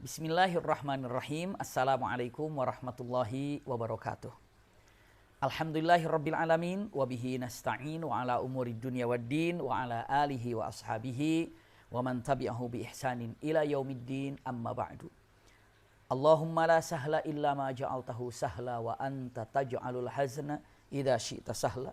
Bismillahirrahmanirrahim. Assalamualaikum warahmatullahi wabarakatuh. Alhamdulillahirabbil alamin wa bihi nasta'in wa ala umuri dunya waddin wa ala alihi wa ashabihi wa man tabi'ahu bi ihsanin ila yaumiddin amma ba'du. Allahumma la sahla illa ma ja'altahu sahla wa anta taj'alul hazna idza syi'ta sahla.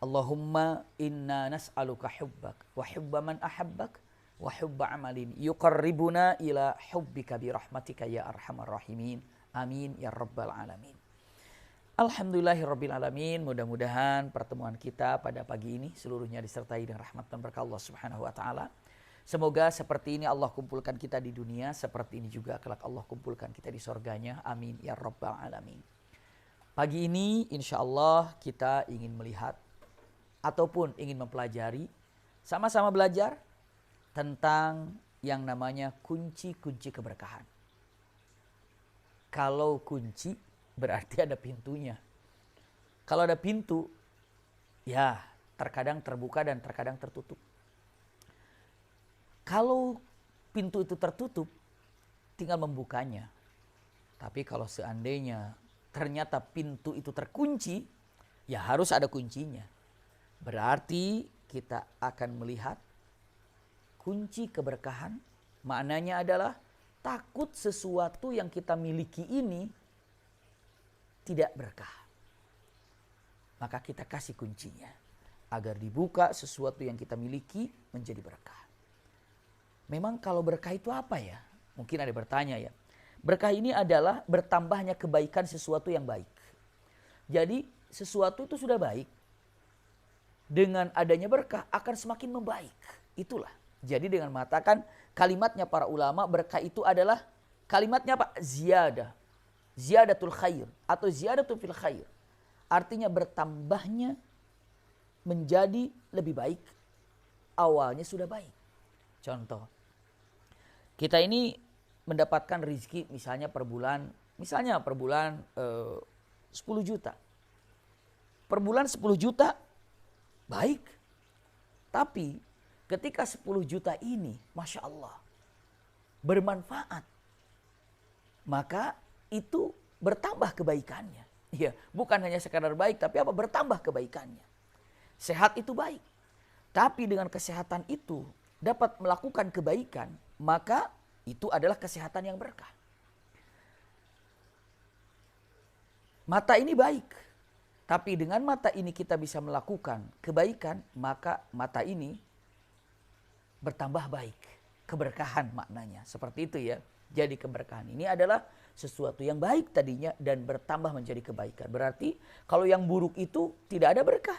Allahumma inna nas'aluka hubbak wa hubba man ahabbak wa hubba amalin yuqarribuna ila hubbika bi rahmatika ya arhamar rahimin. Amin ya rabbal alamin. Alhamdulillahirabbil alamin. Mudah-mudahan pertemuan kita pada pagi ini seluruhnya disertai dengan rahmat dan berkah Allah Subhanahu wa taala. Semoga seperti ini Allah kumpulkan kita di dunia, seperti ini juga kelak Allah kumpulkan kita di surganya. Amin ya rabbal alamin. Pagi ini insyaallah kita ingin melihat ataupun ingin mempelajari, sama-sama belajar tentang yang namanya kunci-kunci keberkahan. Kalau kunci berarti ada pintunya. Kalau ada pintu, ya terkadang terbuka dan terkadang tertutup. Kalau pintu itu tertutup, tinggal membukanya. Tapi kalau seandainya ternyata pintu itu terkunci, ya harus ada kuncinya. Berarti kita akan melihat kunci keberkahan, maknanya adalah takut sesuatu yang kita miliki ini tidak berkah. Maka kita kasih kuncinya agar dibuka sesuatu yang kita miliki menjadi berkah. Memang kalau berkah itu apa ya? Mungkin ada bertanya ya. Berkah ini adalah bertambahnya kebaikan sesuatu yang baik. Jadi sesuatu itu sudah baik. Dengan adanya berkah akan semakin membaik. Itulah. Jadi dengan mengatakan kalimatnya para ulama, berkah itu adalah kalimatnya apa? Ziyadah. Ziyadatul khair atau ziyadatul fil khair. Artinya bertambahnya menjadi lebih baik. Awalnya sudah baik. Contoh. Kita ini mendapatkan rezeki misalnya per bulan 10 juta. Per bulan 10 juta baik. Tapi ketika 10 juta ini, Masya Allah, bermanfaat, maka itu bertambah kebaikannya. Ya, bukan hanya sekadar baik, tapi apa? Bertambah kebaikannya. Sehat itu baik. Tapi dengan kesehatan itu dapat melakukan kebaikan, maka itu adalah kesehatan yang berkah. Mata ini baik. Tapi dengan mata ini kita bisa melakukan kebaikan, maka mata ini bertambah baik. Keberkahan maknanya. Seperti itu ya. Jadi keberkahan ini adalah sesuatu yang baik tadinya dan bertambah menjadi kebaikan. Berarti kalau yang buruk itu tidak ada berkah.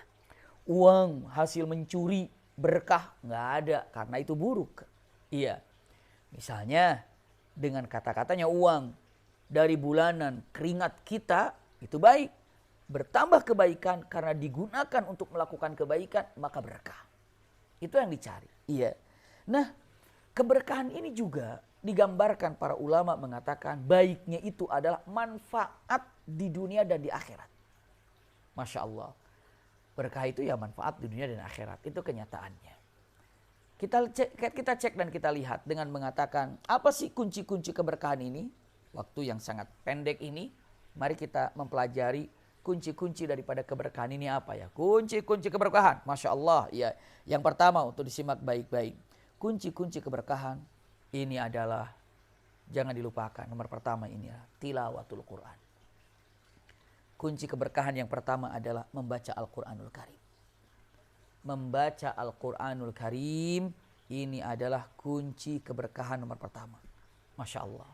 Uang hasil mencuri berkah nggak ada karena itu buruk. Iya. Misalnya dengan kata-katanya uang dari bulanan keringat kita itu baik. Bertambah kebaikan karena digunakan untuk melakukan kebaikan, maka berkah. Itu yang dicari. Iya. Nah, keberkahan ini juga digambarkan para ulama mengatakan baiknya itu adalah manfaat di dunia dan di akhirat. Masya Allah. Berkah itu ya manfaat di dunia dan akhirat. Itu kenyataannya. Kita cek dan kita lihat dengan mengatakan apa sih kunci-kunci keberkahan ini? Waktu yang sangat pendek ini, mari kita mempelajari kunci-kunci daripada keberkahan ini apa ya? Kunci-kunci keberkahan. Masya Allah. Ya. Yang pertama untuk disimak baik-baik. Kunci-kunci keberkahan ini adalah, jangan dilupakan, nomor pertama ini adalah tilawatul Quran. Kunci keberkahan yang pertama adalah membaca Al-Quranul Karim. Membaca Al-Quranul Karim ini adalah kunci keberkahan nomor pertama. Masya Allah.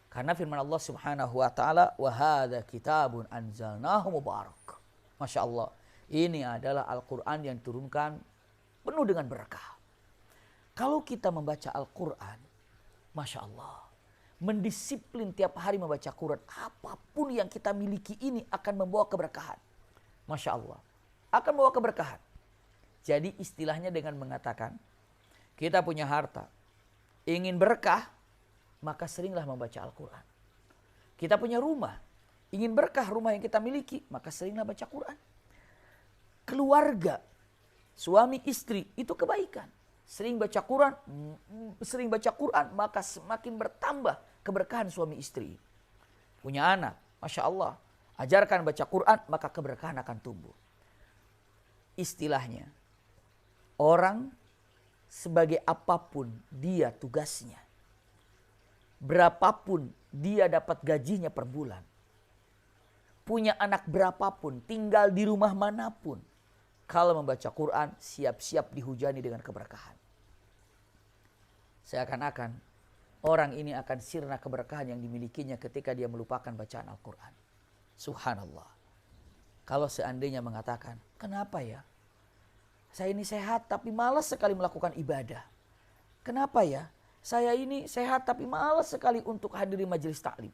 Karena firman Allah Subhanahu wa taala, wa hadza kitabun anzalnahu mubarak. Masya Allah. Ini adalah Al-Quran yang diturunkan penuh dengan berkah. Kalau kita membaca Al-Quran, Masya Allah, mendisiplin tiap hari membaca Quran, apapun yang kita miliki ini akan membawa keberkahan. Masya Allah, akan membawa keberkahan. Jadi istilahnya dengan mengatakan, kita punya harta, ingin berkah, maka seringlah membaca Al-Quran. Kita punya rumah, ingin berkah rumah yang kita miliki, maka seringlah baca Quran. Keluarga, suami istri, itu kebaikan. sering baca Quran, maka semakin bertambah keberkahan suami istri. Punya anak, Masya Allah, ajarkan baca Quran, maka keberkahan akan tumbuh. Istilahnya, orang sebagai apapun dia tugasnya, berapapun dia dapat gajinya per bulan, punya anak berapapun, tinggal di rumah manapun, kalau membaca Quran siap-siap dihujani dengan keberkahan. Seakan-akan orang ini akan sirna keberkahan yang dimilikinya ketika dia melupakan bacaan Al-Quran. Subhanallah. Kalau seandainya mengatakan, kenapa ya? Saya ini sehat tapi malas sekali melakukan ibadah. Kenapa ya? Saya ini sehat tapi malas sekali untuk hadiri majelis taklim.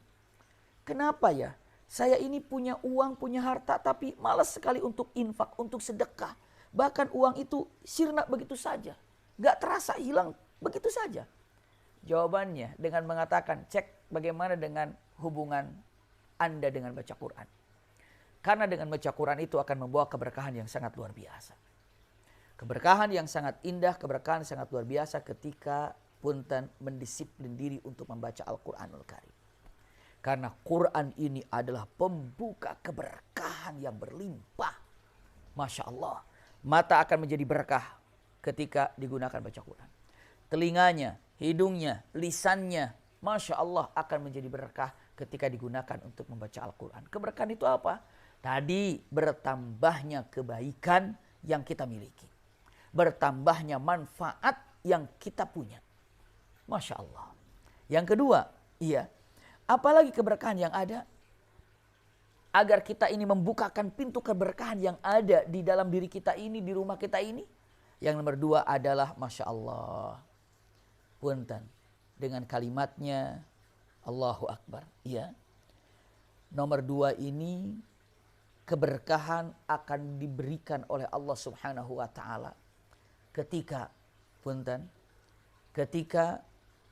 Kenapa ya? Saya ini punya uang, punya harta tapi malas sekali untuk infak, untuk sedekah. Bahkan uang itu sirna begitu saja. Gak terasa hilang begitu saja. Jawabannya dengan mengatakan, cek bagaimana dengan hubungan Anda dengan baca Quran. Karena dengan baca Quran itu akan membawa keberkahan yang sangat luar biasa. Keberkahan yang sangat indah, keberkahan yang sangat luar biasa ketika punten mendisiplin diri untuk membaca Al-Quranul Karim. Karena Quran ini adalah pembuka keberkahan yang berlimpah. Masya Allah. Mata akan menjadi berkah ketika digunakan baca Quran. Telinganya, hidungnya, lisannya, Masya Allah akan menjadi berkah ketika digunakan untuk membaca Al-Quran. Keberkahan itu apa? Tadi bertambahnya kebaikan yang kita miliki. Bertambahnya manfaat yang kita punya. Masya Allah. Yang kedua, apalagi keberkahan yang ada, agar kita ini membukakan pintu keberkahan yang ada di dalam diri kita ini, di rumah kita ini. Yang nomor dua adalah Masya Allah. Punten. Dengan kalimatnya Allahu Akbar. Nomor dua ini keberkahan akan diberikan oleh Allah Subhanahu wa Ta'ala. Ketika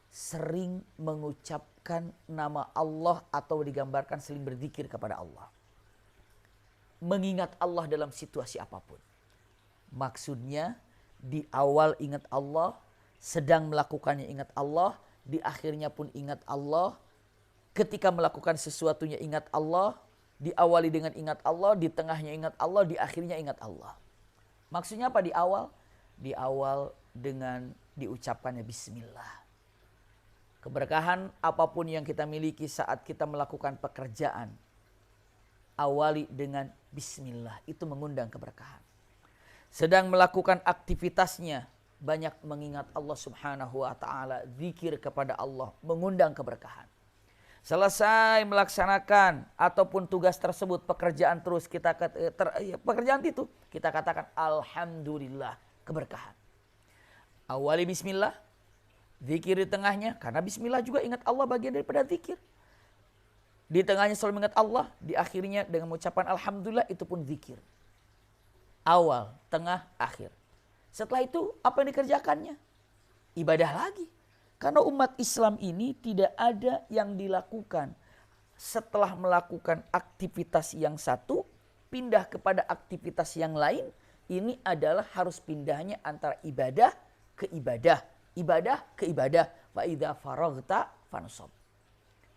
sering mengucapkan nama Allah atau digambarkan sering berzikir kepada Allah. Mengingat Allah dalam situasi apapun. Maksudnya di awal ingat Allah, sedang melakukannya ingat Allah, di akhirnya pun ingat Allah. Ketika melakukan sesuatunya ingat Allah, diawali dengan ingat Allah, di tengahnya ingat Allah, di akhirnya ingat Allah. Maksudnya apa di awal? Di awal dengan diucapkannya Bismillah. Keberkahan apapun yang kita miliki saat kita melakukan pekerjaan, awali dengan Bismillah, itu mengundang keberkahan. Sedang melakukan aktivitasnya, banyak mengingat Allah Subhanahu wa Ta'ala, zikir kepada Allah, mengundang keberkahan. Selesai melaksanakan ataupun tugas tersebut, pekerjaan terus pekerjaan itu kita katakan Alhamdulillah, keberkahan. Awali Bismillah, zikir di tengahnya, karena Bismillah juga ingat Allah bagian daripada zikir. Di tengahnya selalu ingat Allah, di akhirnya dengan mengucapkan Alhamdulillah, itu pun zikir. Awal, tengah, akhir. Setelah itu apa yang dikerjakannya? Ibadah lagi. Karena umat Islam ini tidak ada yang dilakukan setelah melakukan aktivitas yang satu, pindah kepada aktivitas yang lain. Ini adalah harus pindahnya antara ibadah ke ibadah. Ibadah ke ibadah. Fa idza faraghta fansab.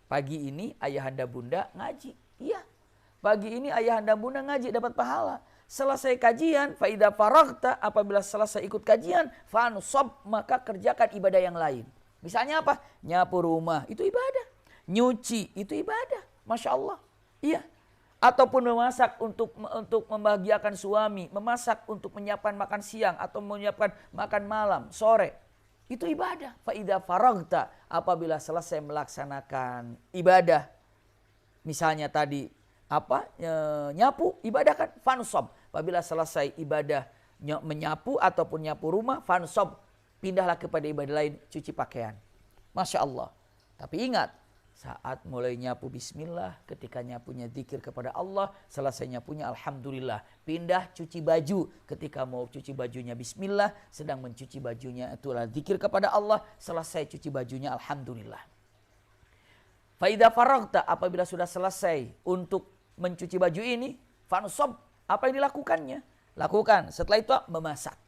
Pagi ini ayahanda bunda ngaji. Iya. Pagi ini ayahanda bunda ngaji dapat pahala. Selesai kajian, fa idza faraghta, apabila selesai ikut kajian, fansab, maka kerjakan ibadah yang lain. Misalnya apa? Nyapu rumah, itu ibadah. Nyuci, itu ibadah. Masya Allah. Iya. Ataupun memasak untuk membahagiakan suami. Memasak untuk menyiapkan makan siang. Atau menyiapkan makan malam, sore. Itu ibadah. Fa'idha faraghta. Apabila selesai melaksanakan ibadah. Misalnya tadi, nyapu, ibadah kan? Fansab. Apabila selesai ibadah menyapu ataupun nyapu rumah, fansab. Pindahlah kepada ibadah lain, cuci pakaian. Masya Allah. Tapi ingat, saat mulai nyapu Bismillah, ketika nyapunya zikir kepada Allah, selesai nyapunya Alhamdulillah. Pindah cuci baju, ketika mau cuci bajunya Bismillah, sedang mencuci bajunya itulah zikir kepada Allah, selesai cuci bajunya Alhamdulillah. Faidah faraghta, apabila sudah selesai untuk mencuci baju ini, fansab, apa yang dilakukannya? Lakukan, setelah itu memasak.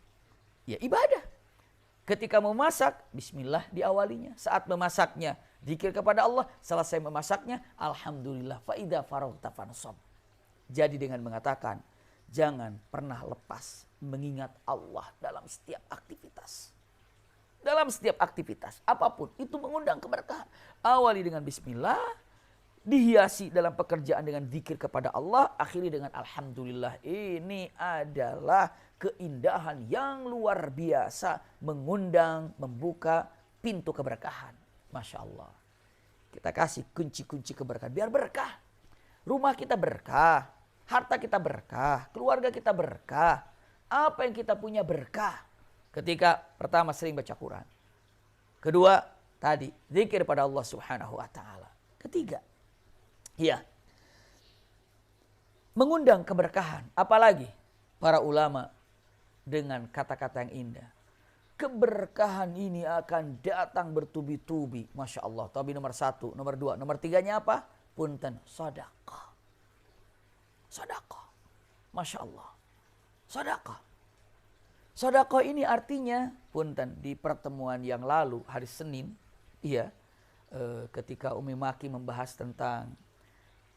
Ya ibadah. Ketika memasak, bismillah diawalinya. Saat memasaknya, zikir kepada Allah. Selesai memasaknya, alhamdulillah. Fa idza faraghta fansab. Jadi dengan mengatakan, jangan pernah lepas mengingat Allah dalam setiap aktivitas. Dalam setiap aktivitas, apapun, itu mengundang keberkahan. Awali dengan bismillah, dihiasi dalam pekerjaan dengan zikir kepada Allah, akhiri dengan alhamdulillah. Ini adalah keindahan yang luar biasa, mengundang, membuka pintu keberkahan. Masya Allah. Kita kasih kunci-kunci keberkahan, biar berkah. Rumah kita berkah, harta kita berkah, keluarga kita berkah. Apa yang kita punya berkah. Ketika pertama sering baca Quran. Kedua, tadi zikir pada Allah Subhanahu wa taala. Ketiga, ya, mengundang keberkahan. Apalagi para ulama dengan kata-kata yang indah. Keberkahan ini akan datang bertubi-tubi. Masya Allah. Tapi nomor 1, nomor 2, nomor 3-nya apa? Punten, sedekah. Sedekah. Masya Allah. Sedekah. Sedekah ini artinya, punten, di pertemuan yang lalu hari Senin, iya, ketika Umi Maki membahas tentang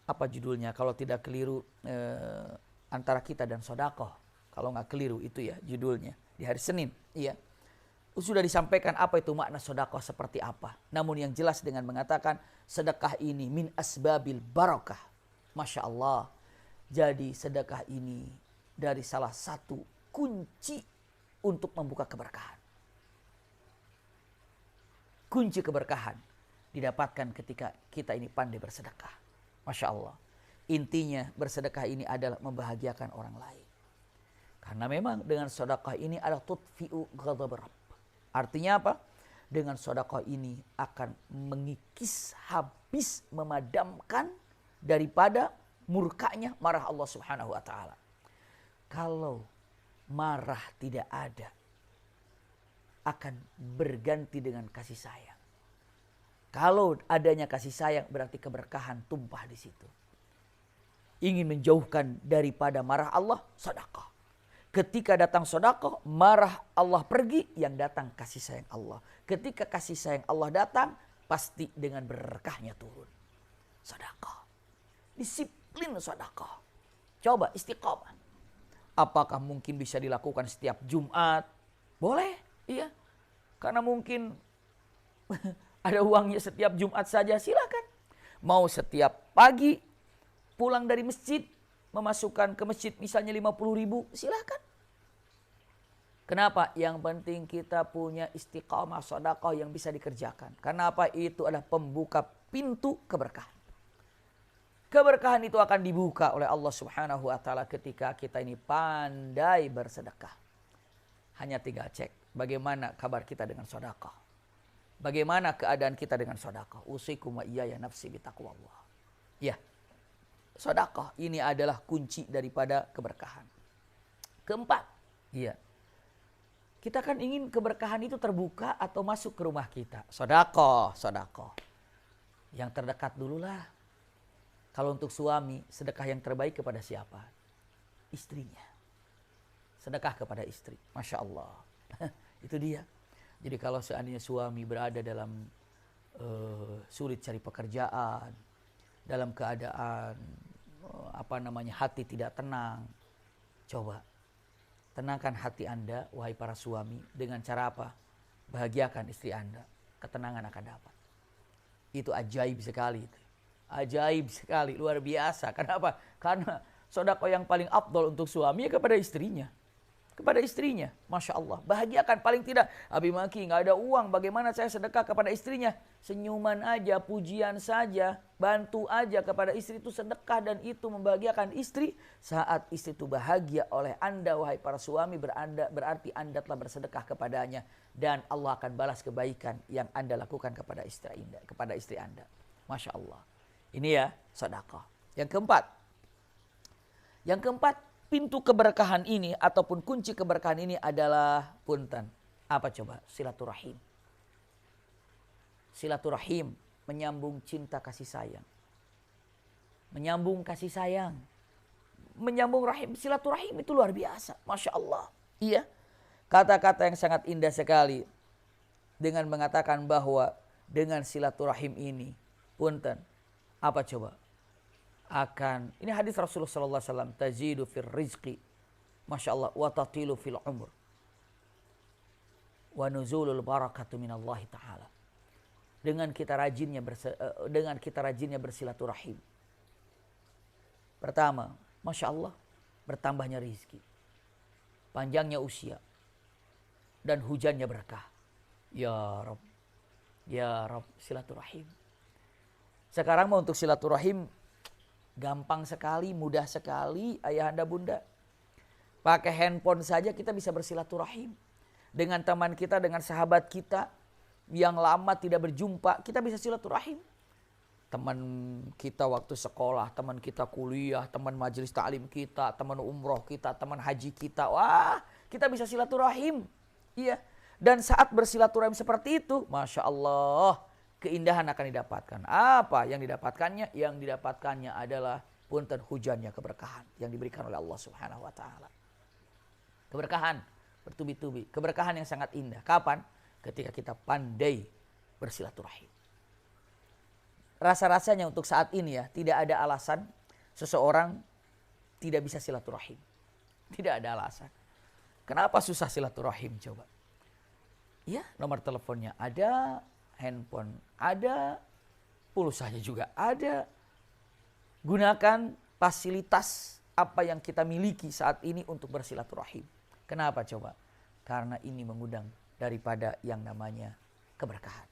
apa judulnya, kalau tidak keliru, antara kita dan sedekah. Kalau nggak keliru itu ya judulnya di hari Senin, iya. Sudah disampaikan apa itu makna sedekah seperti apa. Namun yang jelas dengan mengatakan sedekah ini min asbabil barakah. Masya Allah. Jadi sedekah ini dari salah satu kunci untuk membuka keberkahan. Kunci keberkahan didapatkan ketika kita ini pandai bersedekah. Masya Allah. Intinya bersedekah ini adalah membahagiakan orang lain. Karena memang dengan sedekah ini adalah tutfi'u ghadab Rabb. Artinya apa? Dengan sedekah ini akan mengikis habis, memadamkan daripada murkanya marah Allah Subhanahu wa taala. Kalau marah tidak ada, akan berganti dengan kasih sayang. Kalau adanya kasih sayang, berarti keberkahan tumpah di situ. Ingin menjauhkan daripada marah Allah, sedekah. Ketika datang sedekah, marah Allah pergi, yang datang kasih sayang Allah. Ketika kasih sayang Allah datang, pasti dengan berkahnya turun. Sedekah. Disiplin sedekah. Coba istiqomah. Apakah mungkin bisa dilakukan setiap Jumat? Boleh, iya. Karena mungkin ada uangnya setiap Jumat saja, silakan. Mau setiap pagi pulang dari masjid, memasukkan ke masjid misalnya 50.000, silakan. Kenapa? Yang penting kita punya istiqamah sedekah yang bisa dikerjakan. Karena apa? Itu adalah pembuka pintu keberkahan. Keberkahan itu akan dibuka oleh Allah Subhanahu wa taala ketika kita ini pandai bersedekah. Hanya tinggal cek bagaimana kabar kita dengan sedekah. Bagaimana keadaan kita dengan sedekah. Usikum wa iyaya nafsi bitaqwallah. Ya. Sedekah ini adalah kunci daripada keberkahan. Keempat, iya. Kita kan ingin keberkahan itu terbuka atau masuk ke rumah kita. Sedekah, sedekah. Yang terdekat dululah. Kalau untuk suami, sedekah yang terbaik kepada siapa? Istrinya. Sedekah kepada istri. Masya Allah. Itu dia. Jadi kalau seandainya suami berada dalam sulit cari pekerjaan, dalam keadaan hati tidak tenang, coba tenangkan hati Anda, wahai para suami, dengan cara apa? Bahagiakan istri Anda. Ketenangan akan dapat. Itu ajaib sekali itu. Ajaib sekali, luar biasa. Kenapa? Karena sedekah yang paling afdol untuk suami ya kepada istrinya. Kepada istrinya, Masya Allah. Bahagiakan paling tidak. Abi Maki nggak ada uang, bagaimana saya sedekah kepada istrinya? Senyuman aja, pujian saja, bantu aja kepada istri, itu sedekah, dan itu membahagiakan istri. Saat istri itu bahagia oleh Anda, wahai para suami, berarti Anda telah bersedekah kepadanya. Dan Allah akan balas kebaikan yang Anda lakukan kepada istri Anda. Masya Allah. Ini ya, sedekah. Yang keempat, pintu keberkahan ini ataupun kunci keberkahan ini adalah punten. Apa coba? Silaturahim. Silaturahim, menyambung cinta kasih sayang. Menyambung kasih sayang. Menyambung rahim, silaturahim itu luar biasa. Masya Allah. Iya. Kata-kata yang sangat indah sekali. dengan mengatakan bahwa dengan silaturahim ini, punten, apa coba? Akan, ini hadis Rasulullah sallallahu alaihi wasallam, tazidu fir rizqi, masya Allah, wa tatilu fil umur, wa nuzulul barakatu minallahi ta'ala. Dengan kita rajinnya bersilaturahim. Pertama, masya Allah, bertambahnya rizki, panjangnya usia, dan hujannya berkah. Ya Rabb, silaturahim. Sekarang mau untuk silaturahim gampang sekali, mudah sekali, ayahanda bunda. Pakai handphone saja kita bisa bersilaturahim. Dengan teman kita, dengan sahabat kita yang lama tidak berjumpa, kita bisa silaturahim. Teman kita waktu sekolah, teman kita kuliah, teman majelis ta'lim kita, teman umroh kita, teman haji kita. Wah, kita bisa silaturahim. Iya. Dan saat bersilaturahim seperti itu, masya Allah, keindahan akan didapatkan. Apa yang didapatkannya? Yang didapatkannya adalah punten hujannya keberkahan yang diberikan oleh Allah Subhanahu wa taala. Keberkahan bertubi-tubi, keberkahan yang sangat indah. Kapan? Ketika kita pandai bersilaturahim. Rasa-rasanya untuk saat ini ya, tidak ada alasan seseorang tidak bisa silaturahim. Tidak ada alasan. Kenapa susah silaturahim coba? Ya, nomor teleponnya ada, handphone ada, pulsanya juga ada. Gunakan fasilitas apa yang kita miliki saat ini untuk bersilaturahim. Kenapa coba? Karena ini mengundang daripada yang namanya keberkahan.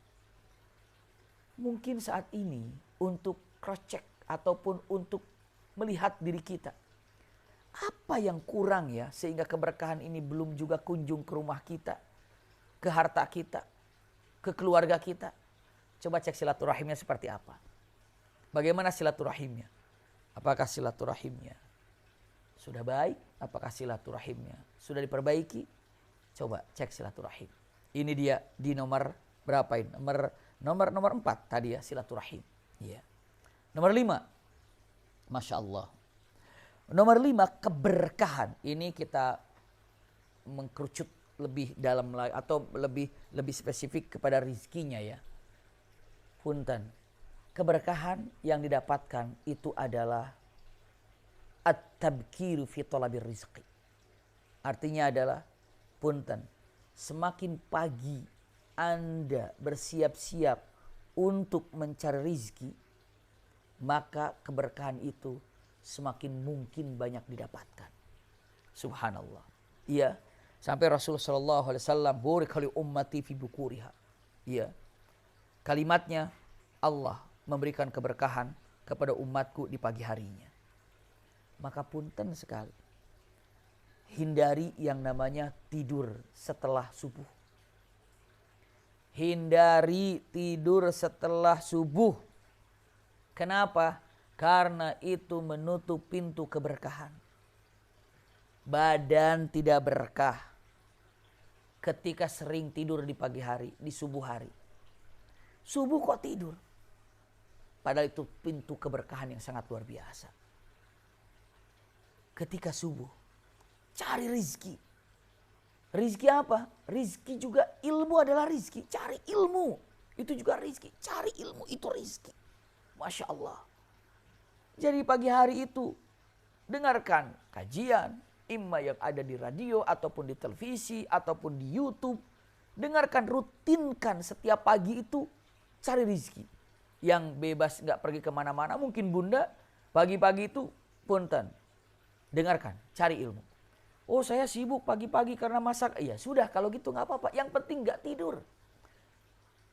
Mungkin saat ini untuk cross check ataupun untuk melihat diri kita. Apa yang kurang ya sehingga keberkahan ini belum juga kunjung ke rumah kita, ke harta kita, ke keluarga kita. Coba cek silaturahimnya seperti apa. Bagaimana silaturahimnya? Apakah silaturahimnya sudah baik? Apakah silaturahimnya sudah diperbaiki? Coba cek silaturahim. Ini dia di nomor berapa ini? Nomor 4 tadi ya, silaturahim. Iya. Nomor 5. Masya Allah. Nomor 5, keberkahan. Ini kita mengkerucut lebih dalam atau lebih spesifik kepada rizkinya ya. Punten. Keberkahan yang didapatkan itu adalah at-tabkiru fi talabir rizqi. Artinya adalah punten, semakin pagi Anda bersiap-siap untuk mencari rizki, maka keberkahan itu semakin mungkin banyak didapatkan. Subhanallah. Iya, sampai Rasulullah sallallahu alaihi wasallam burikali ummati fi bukuriha. Iya. Kalimatnya Allah memberikan keberkahan kepada umatku di pagi harinya. Maka punten sekali. Hindari yang namanya tidur setelah subuh. Hindari tidur setelah subuh. Kenapa? Karena itu menutup pintu keberkahan. Badan tidak berkah ketika sering tidur di pagi hari, di subuh hari. Subuh kok tidur? Padahal itu pintu keberkahan yang sangat luar biasa. Ketika subuh, cari rizki. Rizki apa? Rizki juga ilmu adalah rizki. Cari ilmu. Itu juga rizki. Cari ilmu itu rizki. Masya Allah. Jadi pagi hari itu dengarkan kajian. Imma yang ada di radio ataupun di televisi ataupun di YouTube. Dengarkan, rutinkan setiap pagi itu cari rizki. Yang bebas gak pergi kemana-mana. Mungkin bunda pagi-pagi itu punten. Dengarkan, cari ilmu. Oh saya sibuk pagi-pagi karena masak. Iya sudah kalau gitu gak apa-apa. Yang penting gak tidur.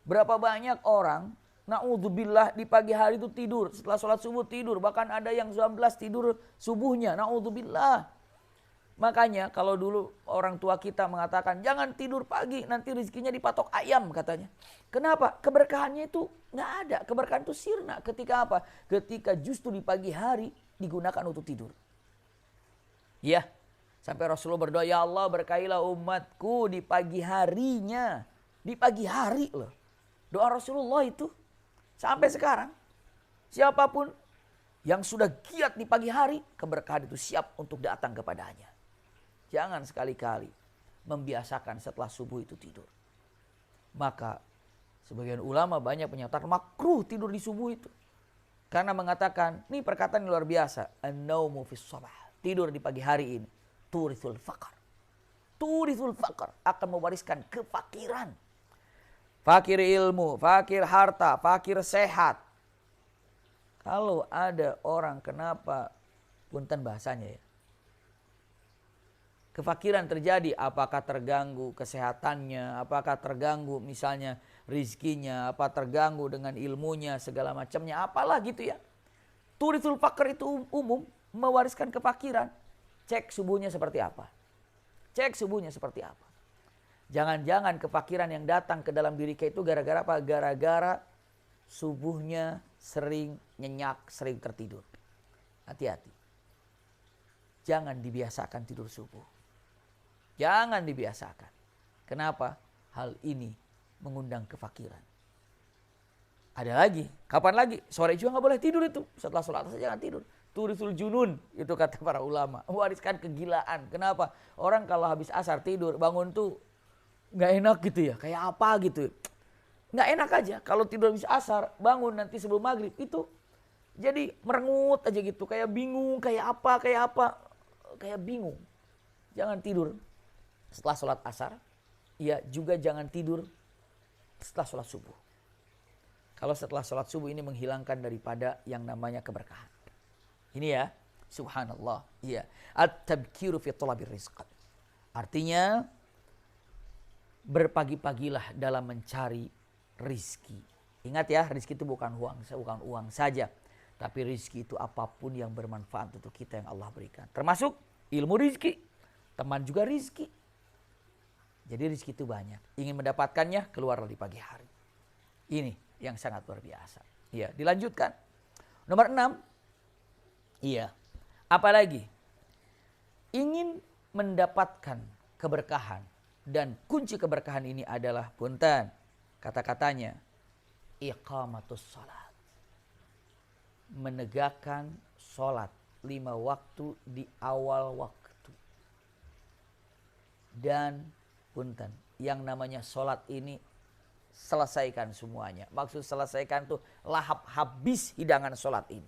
Berapa banyak orang, na'udzubillah di pagi hari itu tidur. Setelah sholat subuh tidur. Bahkan ada yang 19 tidur subuhnya. Na'udzubillah. Makanya kalau dulu orang tua kita mengatakan jangan tidur pagi. Nanti rezekinya dipatok ayam katanya. Kenapa? Keberkahannya itu gak ada. Keberkahan itu sirna. Ketika apa? Ketika justru di pagi hari digunakan untuk tidur. Ya. Sampai Rasulullah berdoa, ya Allah berkailah umatku di pagi harinya. Di pagi hari loh. Doa Rasulullah itu. Sampai sekarang. Siapapun yang sudah giat di pagi hari. Keberkahan itu siap untuk datang kepadanya. Jangan sekali-kali membiasakan setelah subuh itu tidur. Maka sebagian ulama banyak menyatakan makruh tidur di subuh itu. Karena mengatakan, ini perkataan yang luar biasa. An-naumu fis sabah. Tidur di pagi hari ini. Turithul faqar. Turithul faqar. Akan mewariskan kefakiran. Fakir ilmu, fakir harta, fakir sehat. Kalau ada orang kenapa, punten bahasanya ya. Kefakiran terjadi, apakah terganggu kesehatannya, apakah terganggu misalnya rizkinya, apa terganggu dengan ilmunya, segala macamnya, apalah gitu ya. Turithul fakir itu umum, mewariskan kefakiran. Cek subuhnya seperti apa. Cek subuhnya seperti apa. Jangan-jangan kefakiran yang datang ke dalam diri kita itu gara-gara apa? Gara-gara subuhnya sering nyenyak, sering tertidur. Hati-hati. Jangan dibiasakan tidur subuh. Jangan dibiasakan. Kenapa? Hal ini mengundang kefakiran. Ada lagi. Kapan lagi? Sore juga nggak boleh tidur itu. Setelah sholat asar jangan tidur. Turisul junun. Itu kata para ulama. Wariskan kegilaan. Kenapa? Orang kalau habis asar tidur, bangun tuh nggak enak gitu ya. Kayak apa gitu. Nggak enak aja. Kalau tidur habis asar, bangun nanti sebelum maghrib. Itu jadi merengut aja gitu. Kayak bingung. Kayak apa. Kayak bingung. Jangan tidur setelah sholat asar. Ya juga jangan tidur setelah sholat subuh. Kalau setelah sholat subuh ini menghilangkan daripada yang namanya keberkahan. Ini ya, subhanallah. Iya. At-tabkiru fi talabir rizq. Artinya berpagi-pagilah dalam mencari rizki. Ingat ya, rizki itu bukan uang saja. Tapi rizki itu apapun yang bermanfaat untuk kita yang Allah berikan. Termasuk ilmu rizki. Teman juga rizki. Jadi rizki itu banyak. Ingin mendapatkannya, keluarlah di pagi hari. Ini yang sangat luar biasa. Iya, dilanjutkan. Nomor 6. Iya. Apalagi? Ingin mendapatkan keberkahan. Dan kunci keberkahan ini adalah, punten, kata-katanya, iqamatus salat. Menegakkan salat 5 waktu di awal waktu. Dan punten, yang namanya salat ini selesaikan semuanya. Maksud selesaikan tuh lahap habis hidangan salat ini.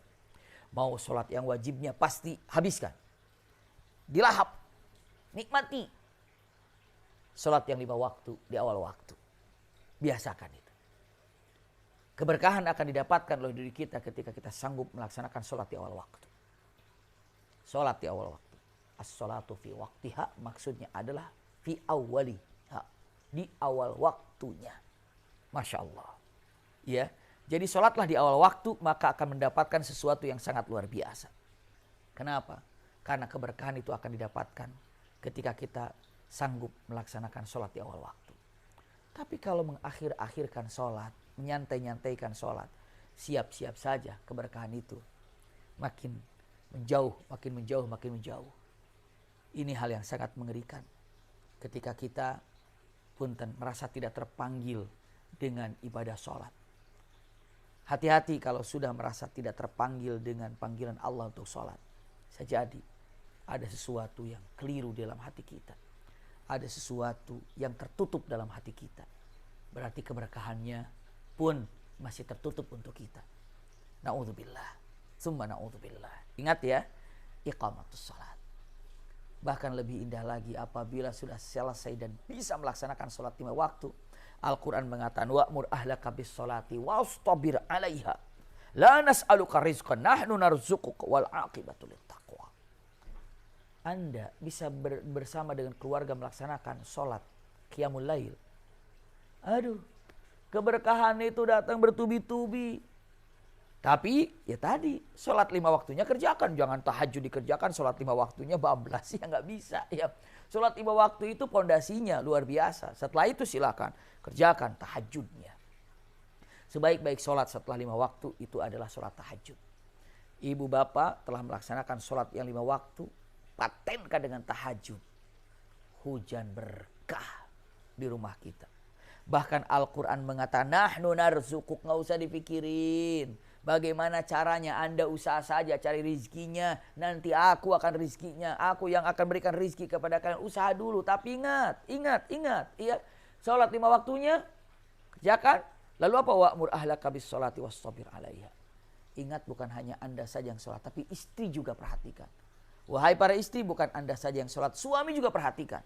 Mau salat yang wajibnya pasti habiskan. Dilahap. Nikmati. Salat yang 5 waktu di awal waktu. Biasakan itu. Keberkahan akan didapatkan oleh diri kita ketika kita sanggup melaksanakan salat di awal waktu. Salat di awal waktu. As-salatu fi waqtiha maksudnya adalah fi awwaliha. Di awal waktunya. Masya Allah. Ya, jadi sholatlah di awal waktu, maka akan mendapatkan sesuatu yang sangat luar biasa. Kenapa? Karena keberkahan itu akan didapatkan ketika kita sanggup melaksanakan sholat di awal waktu. Tapi kalau mengakhir-akhirkan sholat, menyantai-nyantaikan sholat, siap-siap saja keberkahan itu makin menjauh. Ini hal yang sangat mengerikan. Ketika kita punten merasa tidak terpanggil dengan ibadah sholat. Hati-hati kalau sudah merasa tidak terpanggil dengan panggilan Allah untuk sholat. Sejadi ada sesuatu yang keliru dalam hati kita. Ada sesuatu yang tertutup dalam hati kita. Berarti keberkahannya pun masih tertutup untuk kita. Na'udzubillah. Summa na'udzubillah. Ingat ya, iqamatus sholat. Bahkan lebih indah lagi apabila sudah selesai dan bisa melaksanakan sholat 5 waktu. Al-Quran mengatakan, wa'mur ahlaka bis sholati wastabir alaiha. La nas'aluka rizqan nahnu narzuquka wal aqibatu littaqwa. Anda bisa bersama dengan keluarga melaksanakan sholat qiyamul lail. Aduh, keberkahan itu datang bertubi-tubi. Tapi ya tadi, sholat 5 waktunya kerjakan. Jangan tahajud dikerjakan, sholat 5 waktunya bablas. Ya nggak bisa. Ya. Sholat 5 waktu itu pondasinya luar biasa. Setelah itu silakan kerjakan tahajudnya. Sebaik-baik sholat setelah 5 waktu itu adalah sholat tahajud. Ibu bapak telah melaksanakan sholat yang 5 waktu. Patenkan dengan tahajud. Hujan berkah di rumah kita. Bahkan Al-Quran mengatakan, nahnu narzukuk, nggak usah dipikirin. Bagaimana caranya, Anda usaha saja cari rizkinya. Nanti aku akan rizkinya. Aku yang akan berikan rizki kepada kalian. Usaha dulu. Tapi ingat. Iya, sholat 5 waktunya kerjakan. Lalu apa? Wa'mur ahlaka bis sholati wastabir 'alaiha. Ingat, bukan hanya Anda saja yang sholat, tapi istri juga perhatikan. Wahai para istri, bukan Anda saja yang sholat, suami juga perhatikan.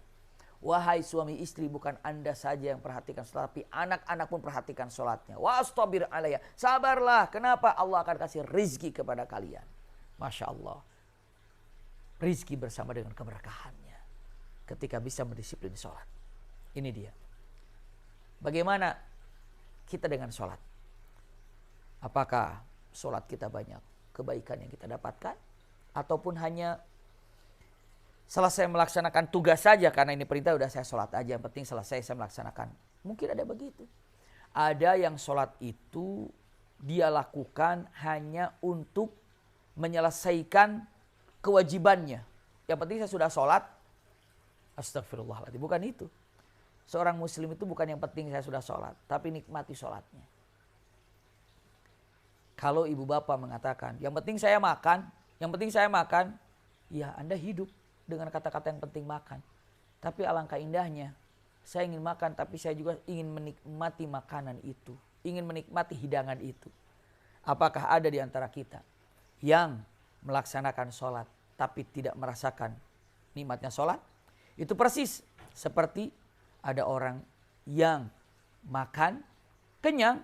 Wahai suami istri, bukan Anda saja yang perhatikan sholat, tapi anak-anak pun perhatikan sholatnya. Wastabir 'alaiha. Sabarlah. Kenapa? Allah akan kasih rizki kepada kalian. Masya Allah. Rizki bersama dengan keberkahannya ketika bisa mendisiplin sholat. Ini dia. Bagaimana kita dengan sholat? Apakah sholat kita banyak kebaikan yang kita dapatkan? Ataupun hanya selesai melaksanakan tugas saja, karena ini perintah udah saya sholat aja, yang penting selesai saya melaksanakan. Mungkin ada begitu. Ada yang sholat itu dia lakukan hanya untuk menyelesaikan kewajibannya. Yang penting saya sudah sholat. Astagfirullahaladzim. Bukan itu. Seorang muslim itu bukan yang penting saya sudah sholat, tapi nikmati sholatnya. Kalau ibu bapak mengatakan, yang penting saya makan, ya Anda hidup dengan kata-kata yang penting makan. Tapi alangkah indahnya, saya ingin makan, tapi saya juga ingin menikmati makanan itu. Ingin menikmati hidangan itu. Apakah ada di antara kita yang melaksanakan sholat tapi tidak merasakan nikmatnya sholat? Itu persis seperti ada orang yang makan kenyang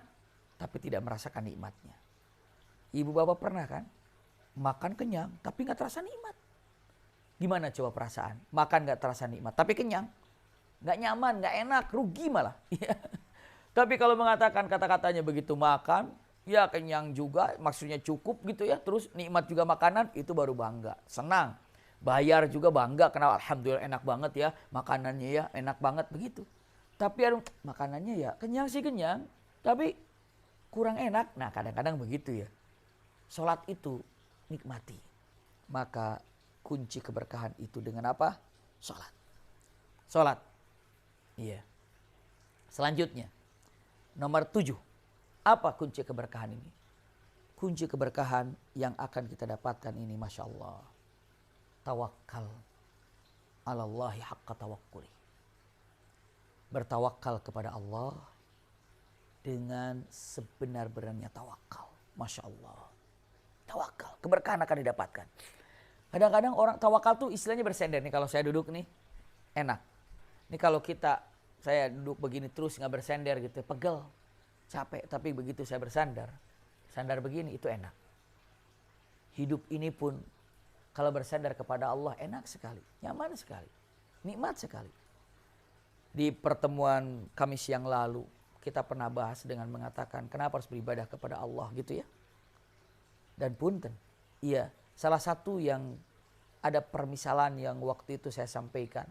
tapi tidak merasakan nikmatnya. Ibu bapak pernah kan makan kenyang tapi gak terasa nikmat? Gimana coba perasaan? Makan gak terasa nikmat tapi kenyang, gak nyaman, gak enak, rugi malah. Tapi kalau mengatakan kata-katanya begitu makan, ya kenyang juga, maksudnya cukup gitu ya. Terus nikmat juga makanan, itu baru bangga, senang. Bayar juga bangga, karena alhamdulillah enak banget ya. Makanannya ya enak banget begitu. Tapi makanannya ya kenyang sih kenyang, tapi kurang enak. Nah kadang-kadang begitu ya. Sholat itu nikmati. Maka kunci keberkahan itu dengan apa? Sholat. Sholat. Iya. Selanjutnya. Nomor 7. Apa kunci keberkahan ini? Kunci keberkahan yang akan kita dapatkan ini, Masya Allah. Tawakkal alallahi haqqa tawakkuli. Bertawakal kepada Allah dengan sebenar-benarnya tawakal. Masya Allah. Tawakal. Keberkahan akan didapatkan. Kadang-kadang orang tawakal tuh istilahnya bersender. Nih kalau saya duduk nih, enak. Nih kalau saya duduk begini terus nggak bersender gitu, pegel, capek. Tapi begitu saya bersandar begini itu enak. Hidup ini pun kalau bersandar kepada Allah enak sekali, nyaman sekali, nikmat sekali. Di pertemuan Kamis yang lalu kita pernah bahas dengan mengatakan kenapa harus beribadah kepada Allah gitu ya. Dan punten, iya, salah satu yang ada permisalan yang waktu itu saya sampaikan.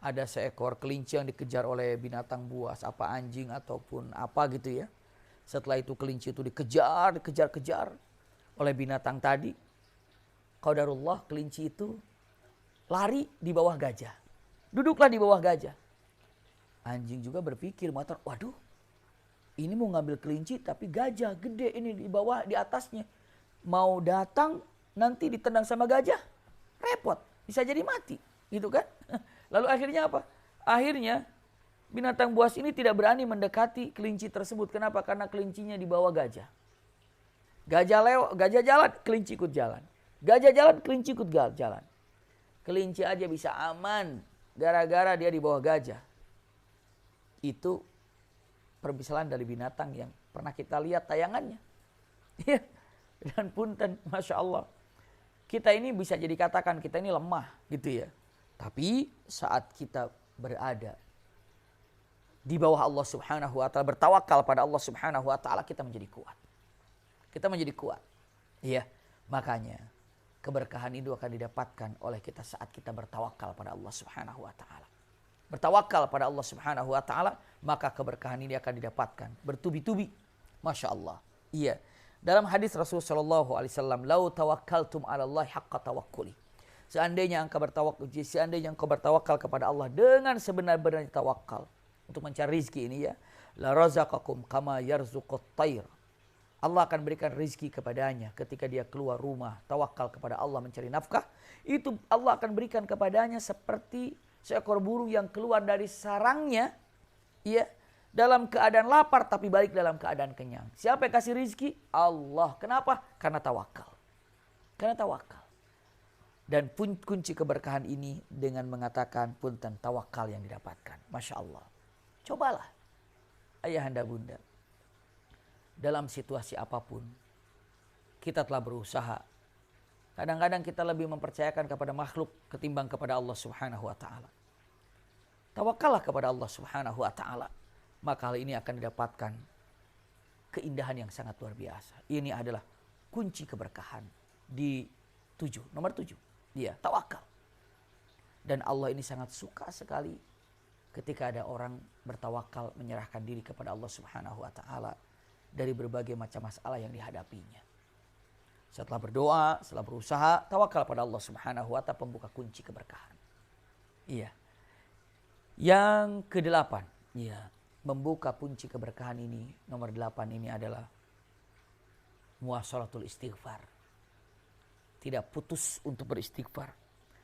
Ada seekor kelinci yang dikejar oleh binatang buas, apa anjing ataupun apa gitu ya. Setelah itu kelinci itu dikejar oleh binatang tadi. Qadarullah kelinci itu lari di bawah gajah. Duduklah di bawah gajah. Anjing juga berpikir, waduh, ini mau ngambil kelinci tapi gajah gede ini di bawah, di atasnya. Mau datang nanti ditendang sama gajah, repot, bisa jadi mati, gitu kan? Lalu akhirnya apa? Akhirnya binatang buas ini tidak berani mendekati kelinci tersebut. Kenapa? Karena kelincinya di bawah gajah. Gajah jalan, kelinci ikut jalan. Gajah jalan, kelinci ikut jalan. Kelinci aja bisa aman gara-gara dia di bawah gajah. Itu permisalan dari binatang yang pernah kita lihat tayangannya. Dan punten, Masya Allah. Kita ini bisa jadi katakan kita ini lemah gitu ya. Tapi saat kita berada di bawah Allah Subhanahu wa ta'ala, bertawakal pada Allah Subhanahu wa ta'ala, kita menjadi kuat. Kita menjadi kuat. Iya, makanya keberkahan itu akan didapatkan oleh kita saat kita bertawakal pada Allah Subhanahu wa ta'ala. Bertawakal pada Allah Subhanahu wa ta'ala, maka keberkahan ini akan didapatkan bertubi-tubi. Masya Allah. Iya. Dalam hadis Rasulullah sallallahu alaihi wasallam, "Lau tawakkaltum 'ala Allah haqqa tawakkuli." Seandainya engkau bertawakal kepada Allah dengan sebenar-benarnya tawakal untuk mencari rizki ini ya, la razaqakum kama yarzuqut tayr. Allah akan berikan rizki kepadanya ketika dia keluar rumah, tawakal kepada Allah mencari nafkah. Itu Allah akan berikan kepadanya seperti seekor burung yang keluar dari sarangnya, ya, dalam keadaan lapar tapi balik dalam keadaan kenyang. Siapa yang kasih rizki? Allah. Kenapa? Karena tawakal. Karena tawakal. Dan kunci keberkahan ini dengan mengatakan punten tawakal yang didapatkan. Masya Allah. Cobalah ayahanda bunda. Dalam situasi apapun kita telah berusaha. Kadang-kadang kita lebih mempercayakan kepada makhluk ketimbang kepada Allah Subhanahu wa taala. Tawakallah kepada Allah Subhanahu wa taala. Maka hal ini akan didapatkan keindahan yang sangat luar biasa. Ini adalah kunci keberkahan di nomor 7. Iya, tawakal. Dan Allah ini sangat suka sekali ketika ada orang bertawakal menyerahkan diri kepada Allah Subhanahu wa taala dari berbagai macam masalah yang dihadapinya. Setelah berdoa, setelah berusaha, tawakal pada Allah Subhanahu wa taala pembuka kunci keberkahan. Iya. Yang ke-8, iya, membuka kunci keberkahan ini, nomor 8 ini adalah muwasalatul istighfar. Tidak putus untuk beristighfar.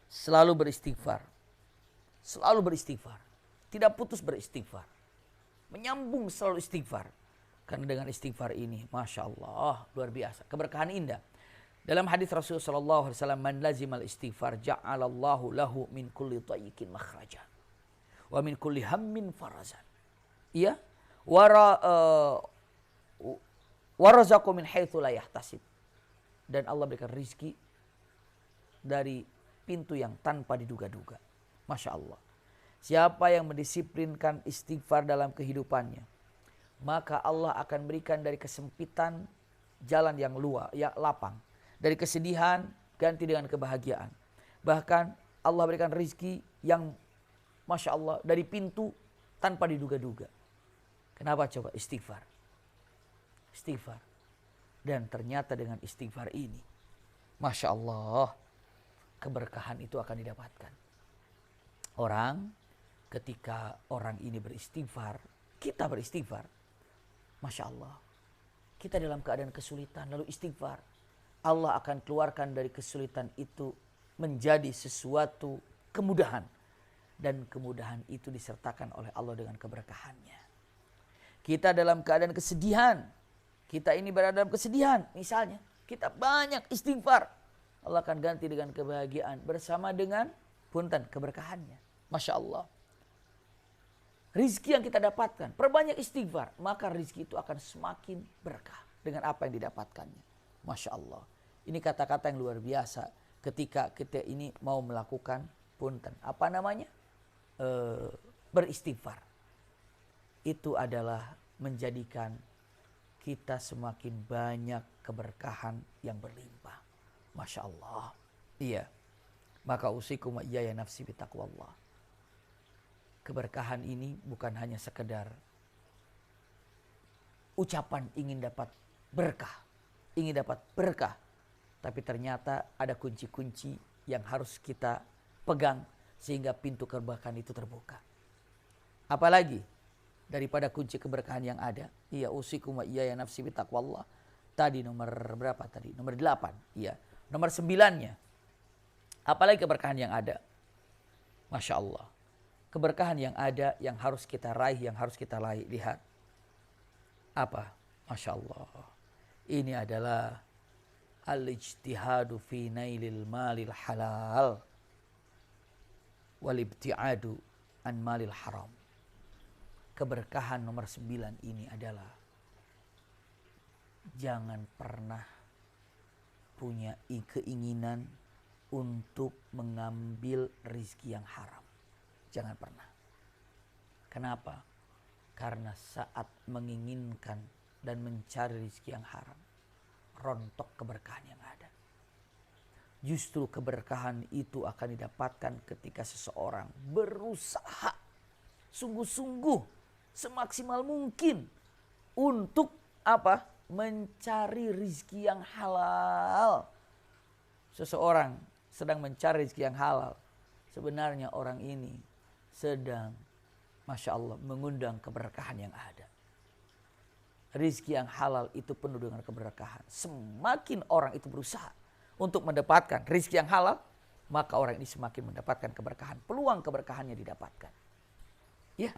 Selalu beristighfar. Selalu beristighfar. Tidak putus beristighfar. Menyambung selalu istighfar. Karena dengan istighfar ini, Masya Allah, luar biasa. Keberkahan indah. Dalam hadis Rasulullah SAW, man lazimal istighfar ja'alallahu lahu min kulli tayyikin makhrajan. Wa min kulli hammin farazan. Iya. Warazaqu min haitsu la yahtasib. Dan Allah berikan rizki dari pintu yang tanpa diduga-duga. Masya Allah. Siapa yang mendisiplinkan istighfar dalam kehidupannya, maka Allah akan berikan dari kesempitan jalan yang luas, yang lapang. Dari kesedihan ganti dengan kebahagiaan. Bahkan Allah berikan rizki yang Masya Allah dari pintu tanpa diduga-duga. Kenapa coba? Istighfar. Istighfar. Dan ternyata dengan istighfar ini, Masya Allah, keberkahan itu akan didapatkan. Orang, ketika orang ini beristighfar, kita beristighfar, Masya Allah, kita dalam keadaan kesulitan lalu istighfar, Allah akan keluarkan dari kesulitan itu menjadi sesuatu kemudahan. Dan kemudahan itu disertakan oleh Allah dengan keberkahannya. Kita dalam keadaan kesedihan, kita ini berada dalam kesedihan, misalnya kita banyak istighfar, Allah akan ganti dengan kebahagiaan bersama dengan punten keberkahannya. Masya Allah. Rizki yang kita dapatkan, perbanyak istighfar, maka rizki itu akan semakin berkah dengan apa yang didapatkannya. Masya Allah. Ini kata-kata yang luar biasa ketika kita ini mau melakukan punten. Apa namanya? Beristighfar. Itu adalah menjadikan kita semakin banyak keberkahan yang berlimpah. Masya Allah. Iya. Maka usikum wa iyaya nafsi bitaqwallah. Keberkahan ini bukan hanya sekedar ucapan ingin dapat berkah. Ingin dapat berkah. Tapi ternyata ada kunci-kunci yang harus kita pegang sehingga pintu keberkahan itu terbuka. Apalagi daripada kunci keberkahan yang ada. Iya, usikum wa iyaya nafsi bitaqwallah. Tadi nomor berapa tadi? Nomor 8. Iya. Nomor 9-nya. Apalagi keberkahan yang ada. Masya Allah. Keberkahan yang ada yang harus kita raih, yang harus kita lihat. Apa? Masya Allah. Ini adalah al-ijtihadu fi nailil malil halal wal ibtiadu an malil haram. Keberkahan nomor 9 ini adalah jangan pernah punya keinginan untuk mengambil rizki yang haram. Jangan pernah. Kenapa? Karena saat menginginkan dan mencari rizki yang haram, rontok keberkahan yang ada. Justru keberkahan itu akan didapatkan ketika seseorang berusaha sungguh-sungguh semaksimal mungkin untuk apa? Mencari rizki yang halal. Seseorang sedang mencari rizki yang halal, sebenarnya orang ini sedang, Masya Allah, mengundang keberkahan yang ada. Rizki yang halal itu penuh dengan keberkahan. Semakin orang itu berusaha untuk mendapatkan rizki yang halal, maka orang ini semakin mendapatkan keberkahan. Peluang keberkahannya didapatkan. Ya,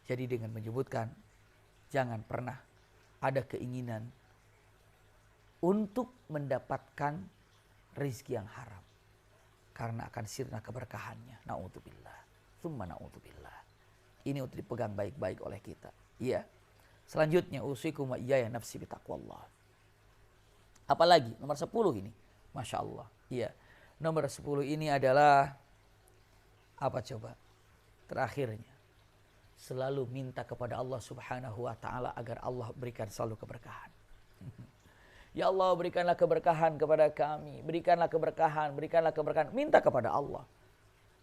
Jadi dengan menyebutkan jangan pernah ada keinginan untuk mendapatkan rizki yang haram. Karena akan sirna keberkahannya. Na'udzubillah. Tsumma na'udzubillah. Ini untuk dipegang baik-baik oleh kita. Iya. Selanjutnya usikum wa iyaya nafsi bitaqwallah. Apalagi nomor 10 ini. Masya Allah. Iya. Nomor 10 ini adalah apa coba? Terakhirnya. Selalu minta kepada Allah Subhanahu wa taala agar Allah berikan selalu keberkahan. Ya Allah, berikanlah keberkahan kepada kami. Berikanlah keberkahan, berikanlah keberkahan. Minta kepada Allah.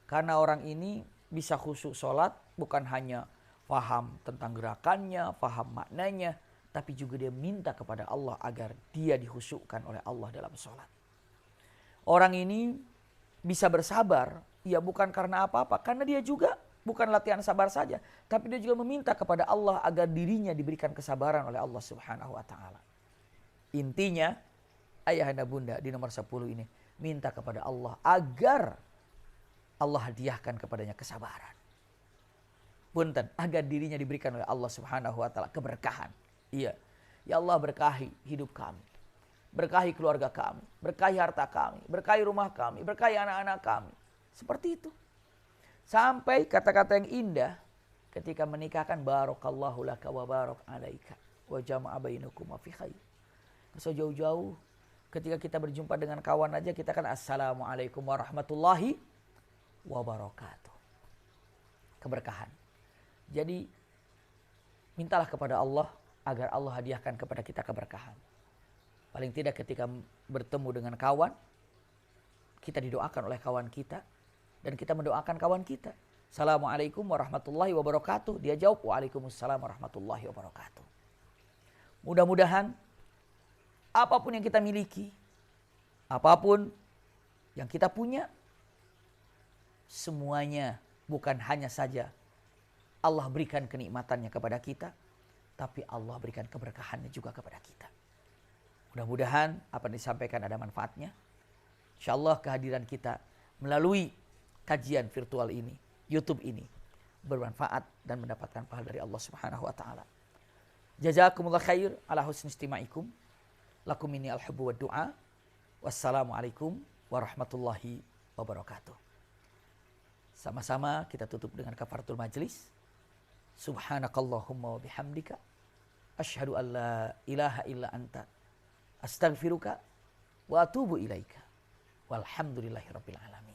Karena orang ini bisa khusyuk sholat bukan hanya faham tentang gerakannya, faham maknanya, tapi juga dia minta kepada Allah agar dia dikhusyukkan oleh Allah dalam sholat. Orang ini bisa bersabar, ya bukan karena apa-apa, karena dia juga bukan latihan sabar saja, tapi dia juga meminta kepada Allah agar dirinya diberikan kesabaran oleh Allah Subhanahu wa taala. Intinya, ayah anda bunda di nomor 10 ini minta kepada Allah agar Allah hadiahkan kepadanya kesabaran. Punten, agar dirinya diberikan oleh Allah Subhanahu wa taala keberkahan. Iya. Ya Allah, berkahi hidup kami. Berkahi keluarga kami, berkahi harta kami, berkahi rumah kami, berkahi anak-anak kami. Seperti itu. Sampai kata-kata yang indah ketika menikahkan barakallahu laka wa barak alaika wa jama'a bainakum fi khair. So jauh-jauh ketika kita berjumpa dengan kawan aja kita kan assalamualaikum warahmatullahi wabarakatuh. Keberkahan. Jadi mintalah kepada Allah agar Allah hadiahkan kepada kita keberkahan. Paling tidak ketika bertemu dengan kawan, kita didoakan oleh kawan kita dan kita mendoakan kawan kita. Assalamualaikum warahmatullahi wabarakatuh. Dia jawab waalaikumsalam warahmatullahi wabarakatuh. Mudah-mudahan apapun yang kita miliki, apapun yang kita punya, semuanya bukan hanya saja Allah berikan kenikmatannya kepada kita, tapi Allah berikan keberkahannya juga kepada kita. Mudah-mudahan apa yang disampaikan ada manfaatnya. InsyaAllah kehadiran kita melalui kajian virtual ini, YouTube ini, bermanfaat dan mendapatkan pahala dari Allah Subhanahu wa taala. Jazakumullah khair ala husni istima'ikum. Lakum minni al-hubbu wa du'a. Wassalamualaikum warahmatullahi wabarakatuh. Sama-sama kita tutup dengan kafaratul majlis. Subhanakallahumma wa bihamdika asyhadu an la ilaha illa anta astaghfiruka wa atubu ilaika. Walhamdulillahirabbil alamin.